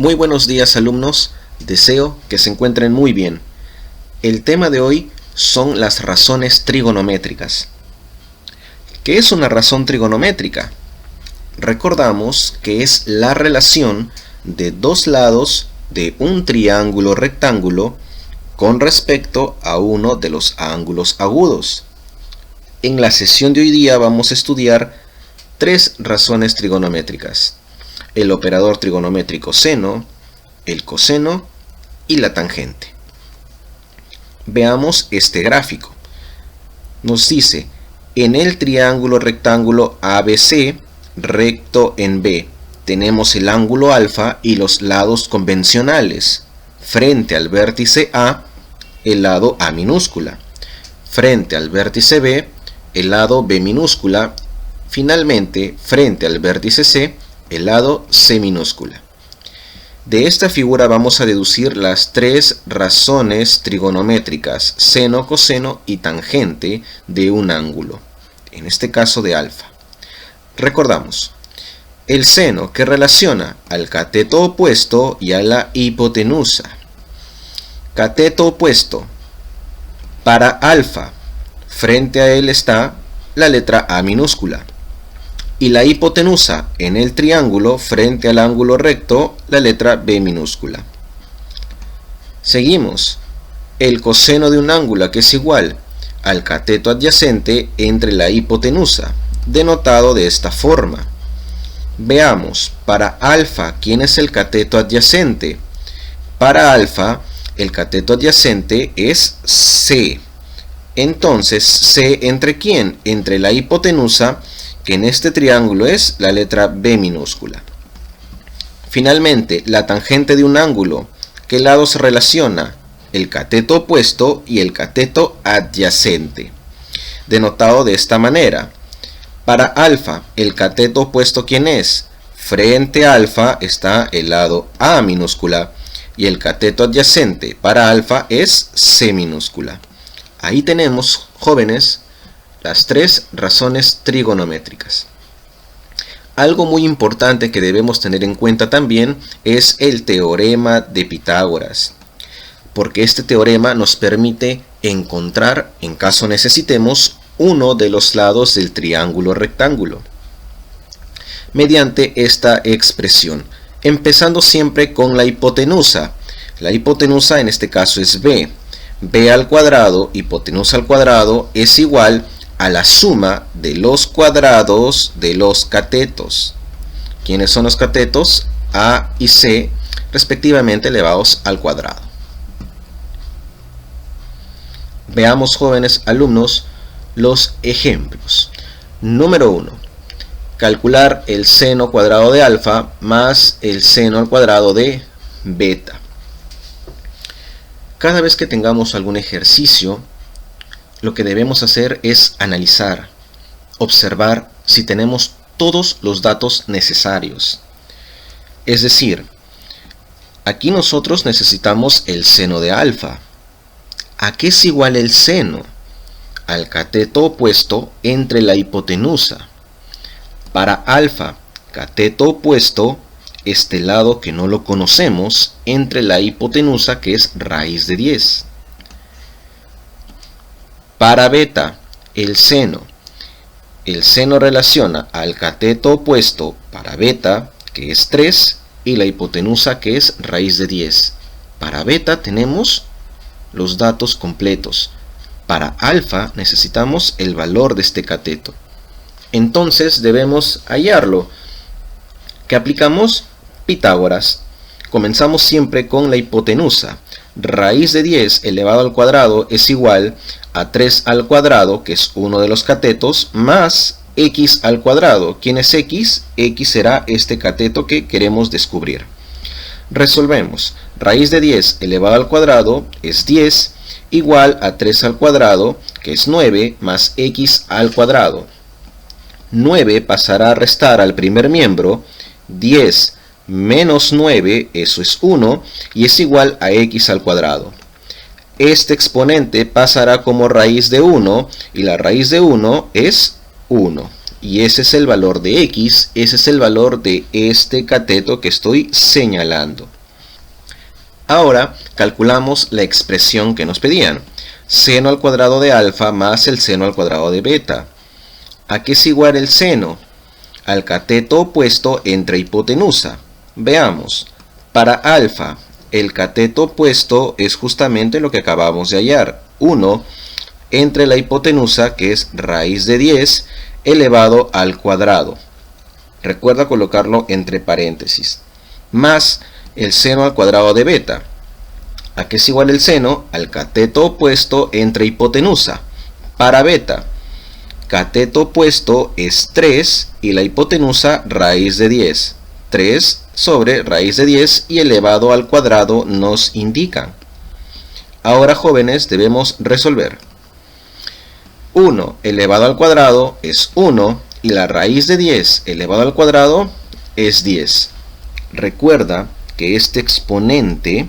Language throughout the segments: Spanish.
Muy buenos días, alumnos, deseo que se encuentren muy bien. El tema de hoy son las razones trigonométricas. ¿Qué es una razón trigonométrica? Recordamos que es la relación de dos lados de un triángulo rectángulo con respecto a uno de los ángulos agudos. En la sesión de hoy día vamos a estudiar tres razones trigonométricas: el operador trigonométrico seno, el coseno y la tangente. Veamos este gráfico. Nos dice, en el triángulo rectángulo ABC, recto en B, tenemos el ángulo alfa y los lados convencionales. Frente al vértice A, el lado A minúscula. Frente al vértice B, el lado B minúscula. Finalmente, frente al vértice C, el lado C minúscula. De esta figura vamos a deducir las tres razones trigonométricas, seno, coseno y tangente de un ángulo, en este caso de alfa. Recordamos, el seno que relaciona al cateto opuesto y a la hipotenusa. Cateto opuesto, para alfa, frente a él está la letra A minúscula. Y la hipotenusa en el triángulo frente al ángulo recto, la letra B minúscula. Seguimos. El coseno de un ángulo que es igual al cateto adyacente entre la hipotenusa, denotado de esta forma. Veamos, para alfa, ¿quién es el cateto adyacente? Para alfa, el cateto adyacente es C. Entonces, ¿C entre quién? Entre la hipotenusa, que en este triángulo es la letra B minúscula. Finalmente, la tangente de un ángulo, ¿qué lado se relaciona? El cateto opuesto y el cateto adyacente, denotado de esta manera. Para alfa, el cateto opuesto, ¿quién es? Frente a alfa está el lado A minúscula y el cateto adyacente para alfa es C minúscula. Ahí tenemos, jóvenes, las tres razones trigonométricas. Algo muy importante que debemos tener en cuenta también es el teorema de Pitágoras, porque este teorema nos permite encontrar, en caso necesitemos, uno de los lados del triángulo rectángulo, mediante esta expresión, empezando siempre con la hipotenusa. La hipotenusa en este caso es B. B al cuadrado, hipotenusa al cuadrado, es igual a la suma de los cuadrados de los catetos. ¿Quiénes son los catetos? A y C, respectivamente elevados al cuadrado. Veamos, jóvenes alumnos, los ejemplos. Número 1. Calcular el seno cuadrado de alfa más el seno al cuadrado de beta. Cada vez que tengamos algún ejercicio, lo que debemos hacer es analizar, observar si tenemos todos los datos necesarios. Es decir, aquí nosotros necesitamos el seno de alfa. ¿A qué es igual el seno? Al cateto opuesto entre la hipotenusa. Para alfa, cateto opuesto, este lado que no lo conocemos, entre la hipotenusa, que es raíz de 10. Para beta, el seno. El seno relaciona al cateto opuesto para beta, que es 3, y la hipotenusa, que es raíz de 10. Para beta tenemos los datos completos. Para alfa necesitamos el valor de este cateto. Entonces debemos hallarlo. ¿Qué aplicamos? Pitágoras. Comenzamos siempre con la hipotenusa. Raíz de 10 elevado al cuadrado es igual a 3 al cuadrado, que es uno de los catetos, más x al cuadrado. ¿Quién es x? X será este cateto que queremos descubrir. Resolvemos. Raíz de 10 elevado al cuadrado es 10, igual a 3 al cuadrado, que es 9, más x al cuadrado. 9 pasará a restar al primer miembro, 10 menos 9, eso es 1, y es igual a x al cuadrado. Este exponente pasará como raíz de 1, y la raíz de 1 es 1. y ese es el valor de x, ese es el valor de este cateto que estoy señalando. Ahora calculamos la expresión que nos pedían, seno al cuadrado de alfa más el seno al cuadrado de beta. ¿A qué es igual el seno? Al cateto opuesto entre hipotenusa. Veamos, para alfa, el cateto opuesto es justamente lo que acabamos de hallar, 1 entre la hipotenusa, que es raíz de 10 elevado al cuadrado. Recuerda colocarlo entre paréntesis. Más el seno al cuadrado de beta. ¿A qué es igual el seno? Al cateto opuesto entre hipotenusa. Para beta, cateto opuesto es 3 y la hipotenusa raíz de 10. 3 sobre raíz de 10 y elevado al cuadrado nos indican. Ahora, jóvenes, debemos resolver. 1 elevado al cuadrado es 1 y la raíz de 10 elevado al cuadrado es 10. Recuerda que este exponente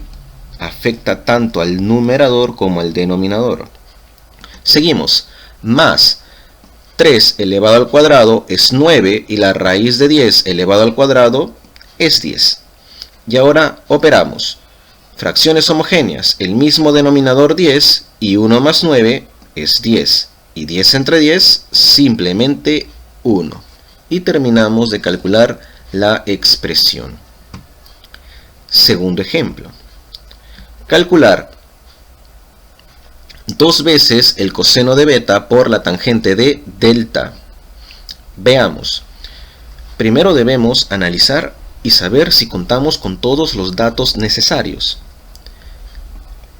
afecta tanto al numerador como al denominador. Seguimos. Más 3 elevado al cuadrado es 9 y la raíz de 10 elevado al cuadrado es 10. Y ahora operamos. Fracciones homogéneas, el mismo denominador 10 y 1 más 9 es 10. Y 10 entre 10, simplemente 1. Y terminamos de calcular la expresión. Segundo ejemplo. Calcular 2 veces el coseno de beta por la tangente de delta. Veamos. Primero debemos analizar y saber si contamos con todos los datos necesarios.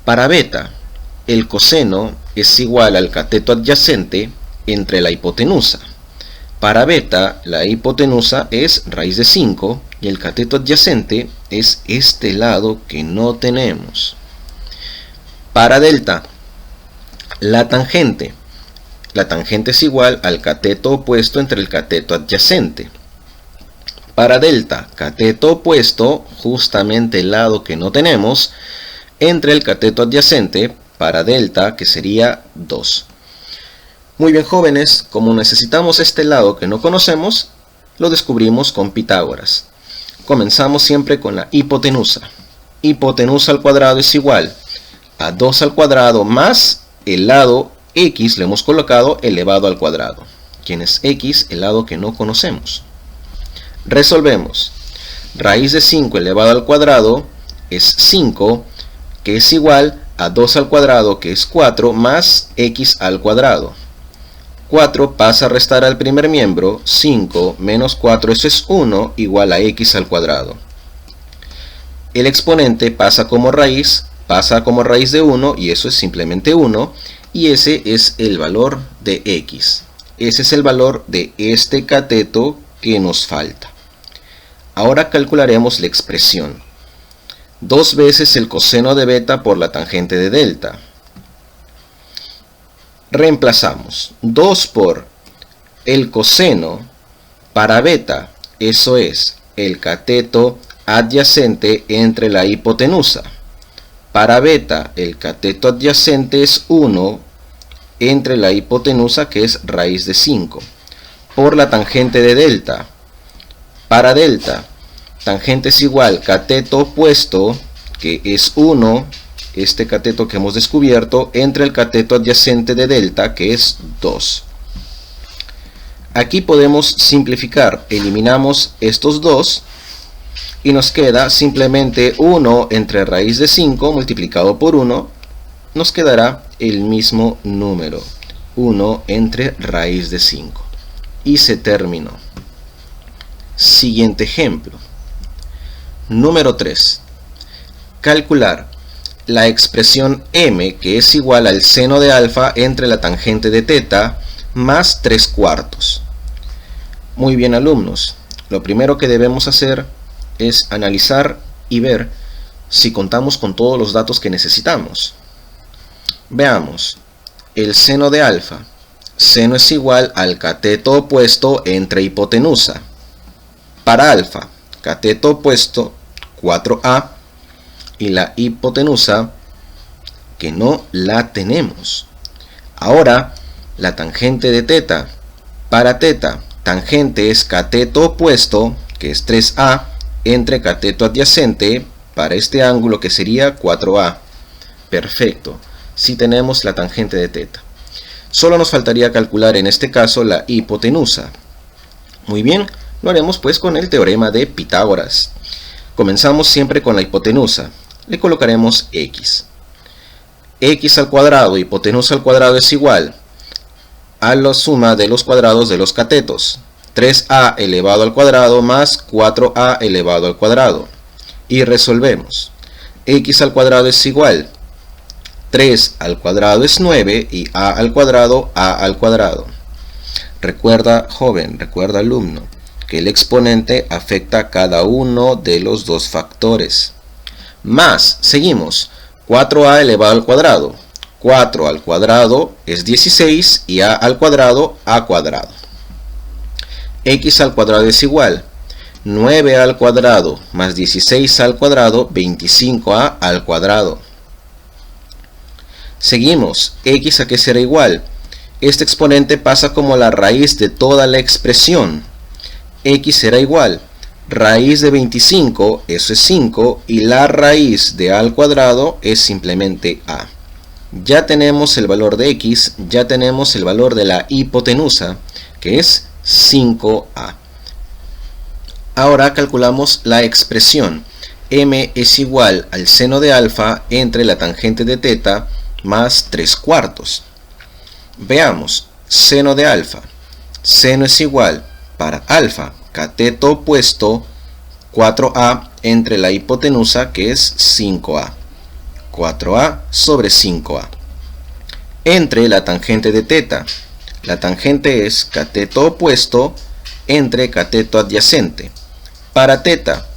Para beta, el coseno es igual al cateto adyacente entre la hipotenusa. Para beta, la hipotenusa es raíz de 5 y el cateto adyacente es este lado que no tenemos. Para delta, la tangente es igual al cateto opuesto entre el cateto adyacente. Para delta, cateto opuesto, justamente el lado que no tenemos, entre el cateto adyacente, para delta, que sería 2. Muy bien, jóvenes, como necesitamos este lado que no conocemos, lo descubrimos con Pitágoras. Comenzamos siempre con la hipotenusa. Hipotenusa al cuadrado es igual a 2 al cuadrado más el lado x, le hemos colocado elevado al cuadrado. ¿Quién es x? El lado que no conocemos. Resolvemos. Raíz de 5 elevado al cuadrado es 5, que es igual a 2 al cuadrado, que es 4, más x al cuadrado. 4 pasa a restar al primer miembro, 5 menos 4, eso es 1, igual a x al cuadrado. El exponente pasa como raíz de 1, y eso es simplemente 1, y ese es el valor de x. Ese es el valor de este cateto que nos falta. Ahora calcularemos la expresión. 2 veces el coseno de beta por la tangente de delta. Reemplazamos 2 por el coseno para beta, eso es el cateto adyacente entre la hipotenusa. Para beta, el cateto adyacente es 1 entre la hipotenusa, que es raíz de 5, por la tangente de delta. Para delta, tangente es igual cateto opuesto, que es 1, este cateto que hemos descubierto, entre el cateto adyacente de delta, que es 2. Aquí podemos simplificar, eliminamos estos 2 y nos queda simplemente 1 entre raíz de 5 multiplicado por 1, nos quedará el mismo número, 1 entre raíz de 5. Y se terminó. Siguiente ejemplo. Número 3. Calcular la expresión m, que es igual al seno de alfa entre la tangente de teta más 3/4. Muy bien, alumnos. Lo primero que debemos hacer es analizar y ver si contamos con todos los datos que necesitamos. Veamos. El seno de alfa. Seno es igual al cateto opuesto entre hipotenusa. Para alfa, cateto opuesto 4a y la hipotenusa que no la tenemos. Ahora, la tangente de teta. Para teta, Tangente es cateto opuesto, que es 3A, entre cateto adyacente para este ángulo que sería 4A. Perfecto, si tenemos la tangente de teta. Solo nos faltaría calcular en este caso la hipotenusa. Muy bien, lo haremos pues con el teorema de Pitágoras. Comenzamos siempre con la hipotenusa. Le colocaremos x. X al cuadrado, hipotenusa al cuadrado es igual a la suma de los cuadrados de los catetos. 3a elevado al cuadrado más 4a elevado al cuadrado. Y resolvemos. X al cuadrado es igual. 3 al cuadrado es 9 y a al cuadrado. Recuerda, joven, recuerda, alumno, que el exponente afecta a cada uno de los dos factores. Más, seguimos, 4a elevado al cuadrado. 4 al cuadrado es 16 y a al cuadrado, a cuadrado. X al cuadrado es igual. 9 al cuadrado más 16 al cuadrado, 25a al cuadrado. Seguimos, x a qué será igual. Este exponente pasa como la raíz de toda la expresión. X será igual. Raíz de 25, eso es 5, y la raíz de a al cuadrado es simplemente a. Ya tenemos el valor de x, ya tenemos el valor de la hipotenusa, que es 5a. Ahora calculamos la expresión. M es igual al seno de alfa entre la tangente de teta más 3/4. Veamos, seno de alfa. Seno es igual para alfa, cateto opuesto, 4a entre la hipotenusa, que es 5a. 4a sobre 5a. Entre la tangente de teta. La tangente es cateto opuesto entre cateto adyacente. Para teta,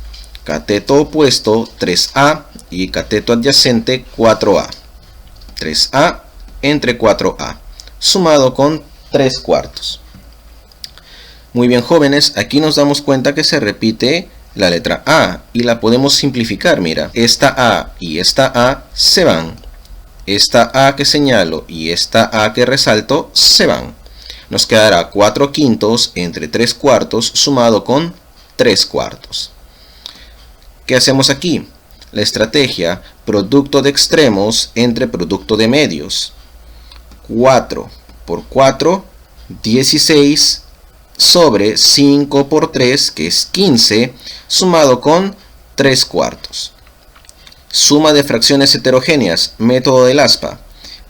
cateto opuesto 3a y cateto adyacente 4a. 3a entre 4a, sumado con 3/4. Muy bien, jóvenes, aquí nos damos cuenta que se repite la letra a y la podemos simplificar. Mira, esta a y esta a se van. Esta a que señalo y esta a que resalto se van. Nos quedará 4/5 entre 3/4 sumado con 3/4. ¿Qué hacemos aquí? La estrategia, producto de extremos entre producto de medios. 4 por 4, 16 sobre 5 por 3, que es 15, sumado con 3/4. Suma de fracciones heterogéneas, método del aspa.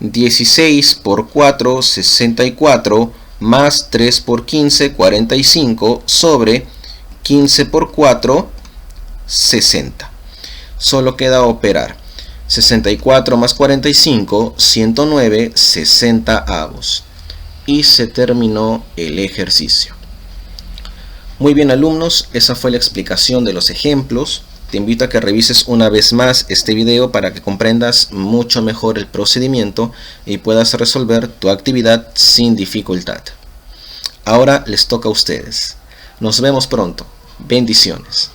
16 por 4, 64, más 3 por 15, 45, sobre 15 por 4, 60. Solo queda operar. 64 más 45, 109, 60avos. Y se terminó el ejercicio. Muy bien, alumnos, esa fue la explicación de los ejemplos. Te invito a que revises una vez más este video para que comprendas mucho mejor el procedimiento y puedas resolver tu actividad sin dificultad. Ahora les toca a ustedes. Nos vemos pronto. Bendiciones.